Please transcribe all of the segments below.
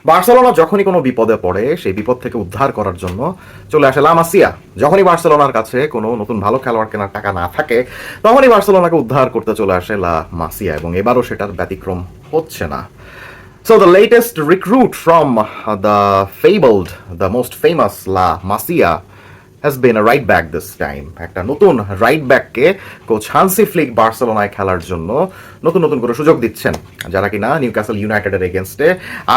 Barcelona যখনই কোনো বিপদে পড়ে সেই বিপদ থেকে উদ্ধার করার জন্য চলে আসে লা মাসিয়া। যখনই বার্সেলোনার কাছে কোনো নতুন ভালো খেলোয়াড় কেনার টাকা না থাকে তখনই বার্সেলোনাকে উদ্ধার করতে চলে আসে লা মাসিয়া, এবং এবারও সেটার ব্যতিক্রম হচ্ছে না। So the latest recruit from the fabled, the most famous La Masia has been a right back this time. একটা নতুন রাইট ব্যাককে কোচ হান্সি ফ্লিক বার্সেলোনায় খেলার জন্য নতুন নতুন করে সুযোগ দিচ্ছেন। যারা কিনা নিউক্যাসল ইউনাইটেডের এগেনস্টে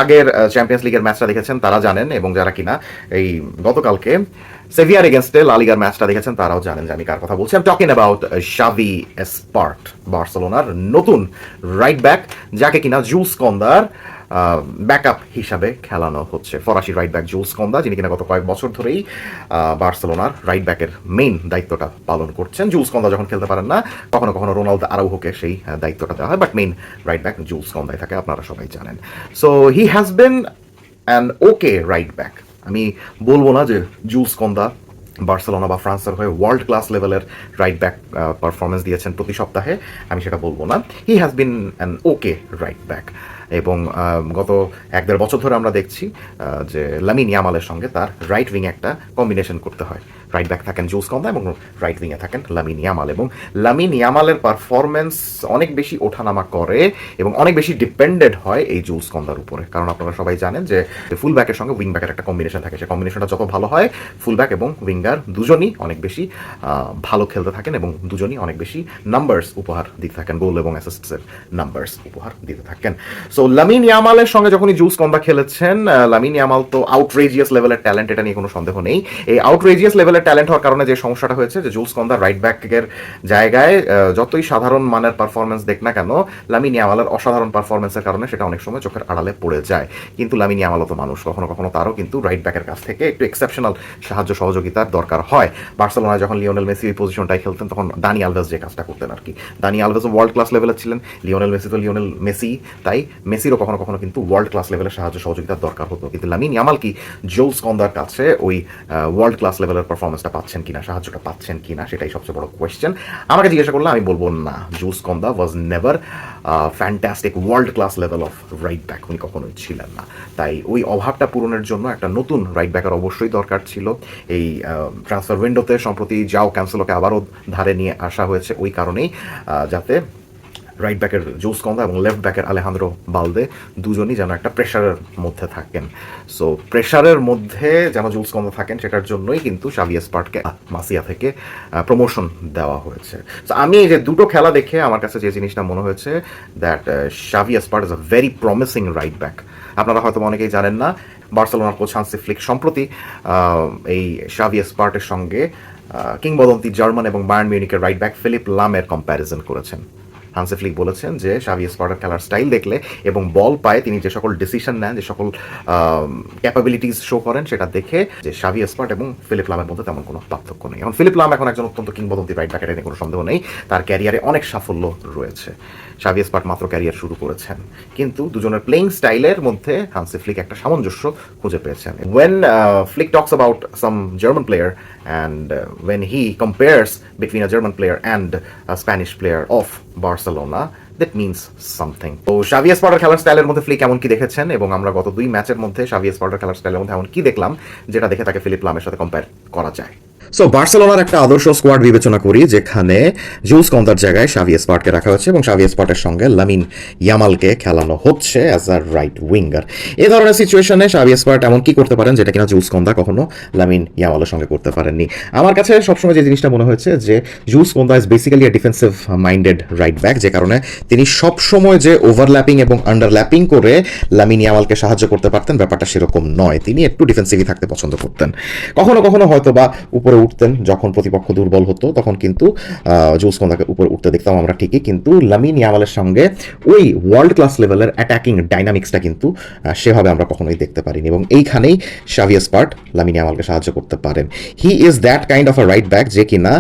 আগের চ্যাম্পিয়ন্স লিগের ম্যাচটা দেখেছেন তারা জানেন, এবং যারা কিনা এই গতকালকে সেভিয়ার এগেনস্টে লা লিগার ম্যাচটা দেখেছেন তারাও জানেন যে আমি কার কথা বলছি। I am talking about Xavi এসপার্ট, বার্সেলোনার নতুন রাইট ব্যাক, যাকে কিনা জুলস কন্দার ব্যাকআপ হিসাবে খেলানো হচ্ছে। ফরাসি রাইট ব্যাক জুলস কন্দা, যিনি কিনা গত কয়েক বছর ধরেই বার্সেলোনার রাইট ব্যাকের মেইন দায়িত্বটা পালন করছেন। জুলস কন্দা যখন খেলতে পারেন না, কখনো কখনো রোনালদো আরাউহোকে সেই দায়িত্বটা দেওয়া হয়, but main right back Jules Kounde থাকে, আপনারা সবাই জানেন। So he has been an okay right back. আমি বলবো না যে জুলস কন্দা বার্সেলোনা বা ফ্রান্সের হয়ে ওয়ার্ল্ড ক্লাস লেভেলের রাইট ব্যাক পারফরমেন্স দিয়েছেন প্রতি সপ্তাহে, আমি সেটা বলবো না। হি has been an okay right back, এবং গত 1-1.5 বছর ধরে আমরা দেখছি যে লামিন ইয়ামালের সঙ্গে তার রাইট উইং একটা কম্বিনেশন করতে হয়। রাইট ব্যাক থাকেন জুলস কন্দা এবং রাইট উইংয়ে থাকেন লামিন ইয়ামাল, এবং লামিন ইয়ামালের পারফরমেন্স অনেক বেশি ওঠানামা করে এবং অনেক বেশি ডিপেন্ডেড হয় এই জুলস কন্দার উপরে। কারণ আপনারা সবাই জানেন যে ফুল ব্যাকের সঙ্গে উইং ব্যাকের একটা কম্বিনেশন থাকে, সেই কম্বিনেশনটা যত ভালো হয় ফুল ব্যাক এবং উইঙ্গার দুজনই অনেক বেশি ভালো খেলতে থাকেন এবং দুজনই অনেক বেশি নাম্বারস উপহার দিতে থাকেন, গোল এবং অ্যাসিস্টসের নাম্বারস উপহার দিতে থাকেন। সো লামিন ইয়ামালের সঙ্গে যখনই জুলস কন্দা খেলেছেন, লামিন ইয়ামাল তো আউটরেজিয়াস লেভেলের ট্যালেন্ট, এটা নিয়ে কোনো সন্দেহ নেই। এই আউটরেজিয়াস লেভেলের ট্যালেন্ট হওয়ার কারণে যে সমস্যাটা হয়েছে যে জুলস কন্দা রাইট ব্যাকের জায়গায় যতই সাধারণ মানের পারফরমেন্স দেখ না কেন, লামিন ইয়ামালের অসাধারণ পারফরমেন্সের কারণে সেটা অনেক সময় চোখের আড়ালে পড়ে যায়। কিন্তু লামিন ইয়ামালও তো মানুষ, কখনো কখনো তারও কিন্তু রাইট ব্যাকের কাছ থেকে একটু এক্সেপশনাল সাহায্য সহযোগিতার দরকার হয়। বার্সেলোনায় যখন লিওনেল মেসি ওই পজিশনটাই খেলতেন তখন দানি আলভেজ যে কাজটা করতেন আর কি। দানি আলভেজ ওয়ার্ল্ড ক্লাস লেভেলের ছিলেন, লিওনেল মেসি তো লিওনেল মেসি, তাই মেসিরও কখনো কখনো কিন্তু ওয়ার্ল্ড ক্লাস লেভেলের সাহায্য সহযোগিতার দরকার হতো। কিন্তু লামিন ইয়ামাল কি জুলস কন্দার কাছে ওই ওয়ার্ল্ড ক্লাস লেভেলের পারফরমেন্সটা পাচ্ছেন কিনা, সাহায্যটা পাচ্ছেন কিনা, সেটাই সবচেয়ে বড় কোয়েশ্চেন। আমাকে জিজ্ঞাসা করলে আমি বলবো না, জুলস কন্দা was never fantastic world class level of right back, উনি কখনোই ছিলেন না। তাই ওই অভাবটা পূরণের জন্য একটা নতুন রাইট ব্যাকের অবশ্যই দরকার ছিল। এই ট্রান্সফার উইন্ডোতে সম্প্রতি যাও ক্যান্সেলোকে আবারও ধারে নিয়ে আসা হয়েছে ওই কারণেই, যাতে রাইট ব্যাকের জুলস কন্দা এবং লেফট ব্যাকের আলেহান্দ্রো বালদে দুজনই যেন একটা প্রেশারের মধ্যে থাকেন। সো প্রেশারের মধ্যে যেন জুলস কন্দা থাকেন সেটার জন্যই কিন্তু শাভি এসপার্টকে মাসিয়া থেকে প্রমোশন দেওয়া হয়েছে। সো আমি এই যে দুটো খেলা দেখে আমার কাছে যে জিনিসটা মনে হয়েছে, that Xavi Espart is a very promising right back. আপনারা হয়তো অনেকেই জানেন না, বার্সেলোনার কোচ হান্সি ফ্লিক সম্প্রতি এই শাভি এসপার্টের সঙ্গে কিংবদন্তি জার্মান এবং বায়ার্ন মিউনিকের রাইট ব্যাক ফিলিপ লামের কম্প্যারিজন করেছেন। হান্সি ফ্লিক বলেছেন যে শাভি এসপার্টের খেলার স্টাইল দেখলে এবং বল পায়ে তিনি যে সকল ডিসিশন নেন, যে সকল ক্যাপাবিলিটিস শো করেন, সেটা দেখে যে শাভি এসপার্ট এবং ফিলিপ লামের মধ্যে তেমন কোনো পার্থক্য নেই। এখন ফিলিপ লাম এখন একজন অত্যন্ত কিংবদন্তি রাইট ব্যাক, এটা নিয়ে কোনো সন্দেহ নেই, তার ক্যারিয়ারে অনেক সাফল্য রয়েছে। শাভি এসপার্ট মাত্র ক্যারিয়ার শুরু করেছেন, কিন্তু দুজনের প্লেইং স্টাইলের মধ্যে হান্সি ফ্লিক একটা সামঞ্জস্য খুঁজে পেয়েছেন। When Flick talks about some German player and when he compares between a German player and a Spanish player of Barcelona, that means something. তো শাভি এসপার্টের খেলার স্টাইলের মধ্যে ফ্লিক এমন কি দেখেছেন, এবং আমরা গত 2 ম্যাচের মধ্যে শাভি এসপার্টের খেলার স্টাইলের মধ্যে এমন কি দেখলাম যেটা দেখে তাকে ফিলিপ লামের সাথে কম্পেয়ার করা যায়। সো বার্সেলোনার একটা আদর্শ স্কোয়াড বিবেচনা করি, যেখানে জুলস কন্দার জায়গায় শাভি এসপার্টকে রাখা হচ্ছে এবং শাভি এসপার্টের সঙ্গে লামিন ইয়ামালকে খেলানো হচ্ছে অ্যাজ আ রাইট উইঙ্গার। এই ধরনের সিচুয়েশনে শাভি এসপার্ট এমন কি করতে পারেন যেটা কিনা জুলস কন্দা কখনো লামিন ইয়ামালের সঙ্গে করতে পারেননি। আমার কাছে সবসময় যে জিনিসটা মনে হয়েছে যে জুলস কন্দা is basically A defensive minded right back, যে কারণে তিনি সবসময় যে ওভারল্যাপিং এবং আন্ডারল্যাপিং করে লামিন ইয়ামালকে সাহায্য করতে পারতেন, ব্যাপারটা সেরকম নয়। তিনি একটু ডিফেন্সিভই থাকতে পছন্দ করতেন। কখনো কখনো হয়তো বা উপরে উঠতেন যখন প্রতিপক্ষ দুর্বল হতো, তখন কিন্তু জুলস কন্দাকে উপরে উঠতে দেখতাম আমরা ঠিকই, কিন্তু লামিন ইয়ামালের সঙ্গে ওই ওয়ার্ল্ড ক্লাস লেভেলের অ্যাটাকিং ডাইনামিক্সটা কিন্তু সেভাবে আমরা কখনোই দেখতে পারিনি, এবং এইখানেই শাভি এসপার্ট লামিন ইয়ামালকে সাহায্য করতে পারেন। He is that kind of a right back যে কিনা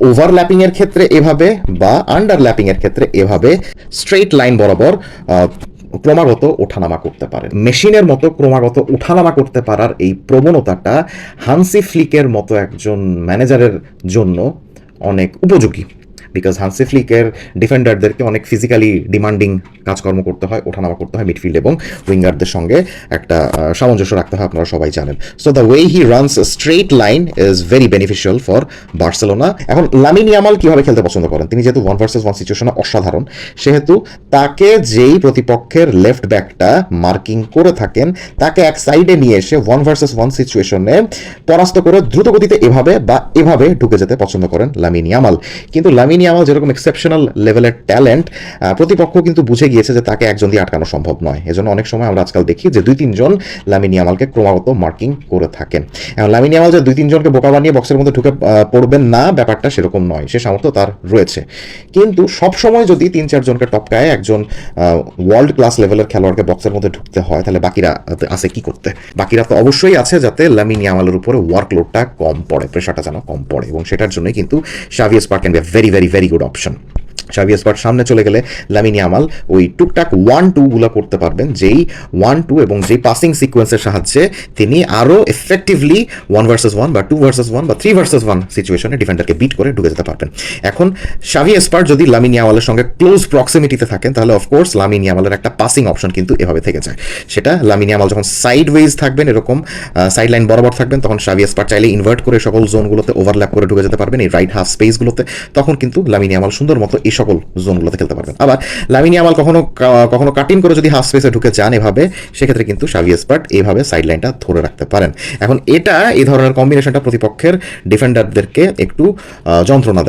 ওভারল্যাপিং এর ক্ষেত্রে এভাবে বা আন্ডারল্যাপিং এর ক্ষেত্রে এভাবে স্ট্রেইট লাইন বরাবর ক্রমাগত ওঠানামা করতে পারে। মেশিনের মতো ক্রমাগত ওঠানামা করতে পারার এই প্রবণতাটা হান্সি ফ্লিকের মতো একজন ম্যানেজারের জন্য অনেক উপযোগী। বিকজ হান্সি ফ্লিকের ডিফেন্ডারদেরকে অনেক ফিজিক্যালি ডিমান্ডিং কাজকর্ম করতে হয়, ওঠানামা করতে হয় মিডফিল্ড এবং উইঙ্গারদের সঙ্গে একটা সামঞ্জস্য রাখতে হয়, আপনারা সবাই জানেন। So the way he runs straight line is very beneficial for Barcelona. এখন লামিন ইয়ামাল কীভাবে খেলতে পছন্দ করেন, তিনি যেহেতু 1 vs 1 সিচুয়েশনে অসাধারণ, সেহেতু তাকে যেই প্রতিপক্ষের লেফট ব্যাকটা মার্কিং করে থাকেন তাকে এক সাইডে নিয়ে এসে 1 vs 1 সিচুয়েশনে পরাস্ত করে দ্রুত গতিতে এভাবে বা এভাবে ঢুকে যেতে পছন্দ করেন লামিন ইয়ামাল। কিন্তু লামিন ইয়ামাল যেরকম এক্সেপশনাল লেভেলের ট্যালেন্ট, প্রতিপক্ষ কিন্তু বুঝে গিয়েছে যে তাকে একজন দিয়ে আটকানো সম্ভব নয়। এজন্য অনেক সময় আমরা আজকাল দেখি যে 2-3 জন লামিন ইয়ামালকে ক্রমাগত মার্কিং করে থাকেন। এখন লামিন ইয়ামাল যে 2-3 জনকে বোকা বানিয়ে বক্সের মধ্যে ঢুকে পড়বেন না, ব্যাপারটা সেরকম নয়, সে সামর্থ্য তার রয়েছে। কিন্তু সবসময় যদি 3-4 জনকে টপকায় একজন ওয়ার্ল্ড ক্লাস লেভেলের খেলোয়াড়কে বক্সের মধ্যে ঢুকতে হয়, তাহলে বাকিরা আছে কি করতে? বাকিরা তো অবশ্যই আছে যাতে লামিন ইয়ামালের উপরে ওয়ার্কলোডটা কম পড়ে, প্রেশারটা যেন কম পড়ে, এবং সেটার জন্যই কিন্তু Xavi Espart can be a very very very good option. Xavi Espart সামনে চলে গেলে লামিন ইয়ামাল ওই টুকটাক 1-2 গুলো করতে পারবেন, যেই 1-2 এবং যেই পাসিং সিকোয়েন্সের সাহায্যে তিনি আরও এফেক্টিভলি 1 vs 1 বা 2 vs 1 বা 3 vs 1 সিচুয়েশনে ডিফেন্ডারকে বিট করে ঢুকে যেতে পারবেন। এখন শাভি স্পার যদি লামিন ইয়ামালের সঙ্গে ক্লোজ প্রক্সিমিটিতে থাকেন, তাহলে অফকোর্স লামিন ইয়ামালের একটা পাসিং অপশন কিন্তু এভাবে থেকে যায়। সেটা লামিন ইয়ামাল যখন সাইড ওয়েজ থাকবেন, এরকম সাইড লাইন বরাবর থাকবেন, তখন শাভি স্পার চাইলে ইনভার্ট করে সকল জোনগুলোতে ওভারল্যাপ করে ঢুকে যেতে পারবেন এই রাইট হাফ স্পেসগুলোতে, তখন কিন্তু লামিন ইয়ামাল সুন্দর মতো এই সকল জোনগুলোতে খেলতে পারবেন। আবার লামিন ইয়ামাল কখনো কাটিং করে যদি হাফ স্পেসে ঢুকে যান এভাবে, সেক্ষেত্রে কিন্তু শাভি স্পার এইভাবে সাইড লাইনটা ধরে রাখতে পারেন। এখন এই ধরনের কম্বিনেশনটা প্রতিপক্ষের ডিফেন্ডারদেরকে একটু যন্ত্রণা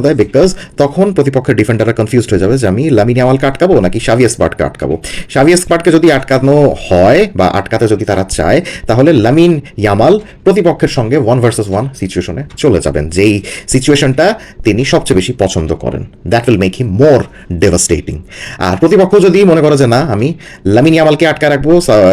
দেয় বিকজ তখন প্রতিপক্ষের ডিফেন্ডাররা কনফিউজড হয়ে যাবে যে আমি লামিন ইয়ামালকে আটকাবো নাকি শাভি স্পারকে আটকাবো। শাভি স্পারকে যদি আটকানো হয় বা আটকাতে যদি তারা চায়, তাহলে লামিন ইয়ামাল প্রতিপক্ষের সঙ্গে 1 vs 1 সিচুয়েশনে চলে যাবেন, যেই সিচুয়েশনটা তিনি সবচেয়ে বেশি পছন্দ করেন। That will make him more devastating. আর প্রতিপক্ষ যদি মনে করে যে না, আমি লামিন ইয়ামালকে আটকা রাখবো,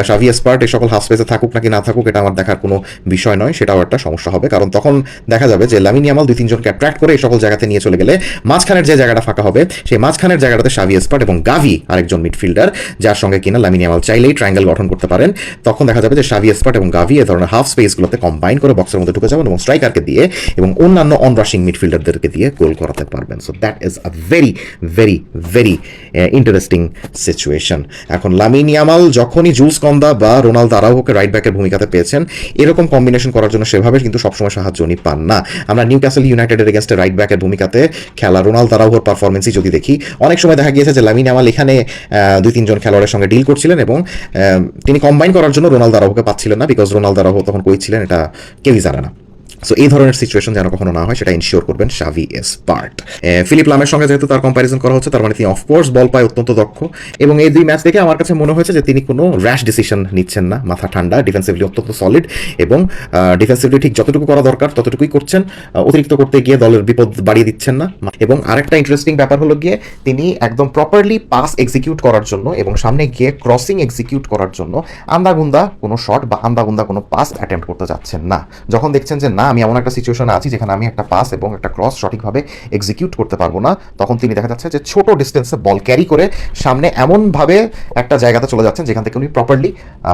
শাভি স্পার্ট এই সকল হাফ স্পেসে থাকুক নাকি না থাকুক এটা আমার দেখার কোনো বিষয় নয়, সেটাও একটা সমস্যা হবে। কারণ তখন দেখা যাবে যে লামিন ইয়ামাল 2-3 জনকে অ্যাট্রাক্ট করে এই সকল জায়গাতে নিয়ে চলে গেলে মাঝখানের যে জায়গাটা ফাঁকা হবে, সেই মাঝখানের জায়গাটাতে শাভি স্পার্ট এবং গাভি আরেকজন মিডফিল্ডার, যার সঙ্গে কিনা লামিন ইয়ামাল চাইলেই ট্রায়াঙ্গেল গঠন করতে পারেন। তখন দেখা যাবে যে শাভি স্পার্ট এবং গাভি এ ধরনের হাফ স্পেসগুলোতে কম্বাইন করে বক্সের মধ্যে ঢুকে যাবেন এবং স্ট্রাইকারকে দিয়ে এবং অন্যান্য অন রাশিং মিডফিল্ডারদেরকে দিয়ে গোল করাতে পারবেন। So that is a very very very interesting situation. এখন লামিন ইয়ামাল যখনই জুলস কন্দা বা রোনালদো আরাউহোকে রাইট ব্যাকের ভূমিকাতে পেয়েছেন, এরকম কম্বিনেশন করার জন্য সেভাবে কিন্তু সবসময় সাহায্য উনি পান না। আমরা নিউক্যাসল ইউনাইটেডের এগেনস্টে রাইট ব্যাকের ভূমিকাতে খেলা রোনালদো আরাউহোর পারফরমেন্সই যদি দেখি, অনেক সময় দেখা গিয়েছে যে লামিন ইয়ামাল এখানে 2-3 জন খেলোয়াড়ের সঙ্গে ডিল করছিলেন এবং তিনি কম্বাইন করার জন্য রোনালদো আরাউহোকে পাচ্ছিলেন না, বিকজ রোনালদো আরাউহো তখন কই ছিলেন এটা কেউই জানে না। সো এই ধরনের সিচুয়েশন যেন কখনো না হয় সেটা ইনশিওর করবেন শাভি স্পার্ট। ফিলিপ লামের সঙ্গে যেহেতু তার কম্প্যারিজন করা হচ্ছে, তার মানে তিনি অফকোর্স বল পায় অত্যন্ত দক্ষ, এবং এই 2 ম্যাচ দেখে আমার কাছে মনে হয়েছে যে তিনি কোনো র্যাশ ডিসিশন নিচ্ছেন না, মাথা ঠান্ডা, ডিফেন্সিভলি অত্যন্ত সলিড এবং ডিফেন্সিভলি ঠিক যতটুকু করা দরকার ততটুকুই করছেন, অতিরিক্ত করতে গিয়ে দলের বিপদ বাড়িয়ে দিচ্ছেন না। এবং আরেকটা ইন্টারেস্টিং ব্যাপার হলো গিয়ে তিনি একদম প্রপারলি পাস এক্সিকিউট করার জন্য এবং সামনে গিয়ে ক্রসিং এক্সিকিউট করার জন্য আন্দাগুন্দা কোনো শট বা আন্দাগুন্দা কোনো পাস অ্যাটেম্প্ট করতে যাচ্ছেন না। যখন দেখছেন যে না, আমি এমন একটা সিচুয়েশন আছি যেখানে আমি একটা পাস এবং একটা ক্রস সঠিকভাবে এক্সিকিউট করতে পারবো না, তখন তিনি দেখা যাচ্ছে যে ছোট ডিস্টেন্সে বল ক্যারি করে সামনে এমনভাবে একটা জায়গাতে চলে যাচ্ছেন যেখান থেকে উনি প্রপারলি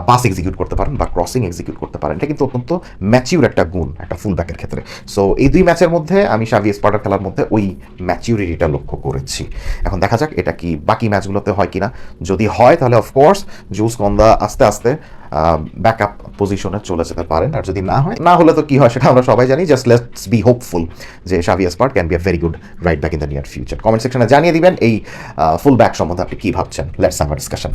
পাস এক্সিকিউট করতে পারেন বা ক্রসিং এক্সিকিউট করতে পারেন। এটা কিন্তু অত্যন্ত ম্যাচিউর একটা গুণ একটা ফুল ব্যাকের ক্ষেত্রে। সো এই 2 ম্যাচের মধ্যে আমি শাভি স্পার্টার খেলার মধ্যে ওই ম্যাচিউরিটিটা লক্ষ্য করেছি। এখন দেখা যাক এটা কি বাকি ম্যাচগুলোতে হয় কিনা। যদি হয় তাহলে অফকোর্স জুলস কন্দা আস্তে আস্তে ব্যাকআপ পজিশনে চলে যেতে পারেন, আর যদি না হলে তো কি হয় সেটা আমরা সবাই জানি। জাস্ট লেটস বি হোপফুল যে Xavi Espart can be a very good right back in the near future. Comment সেকশনে জানিয়ে দিবেন এই ফুল ব্যাক সম্বন্ধে আপনি কি ভাবছেন। Let's have a discussion.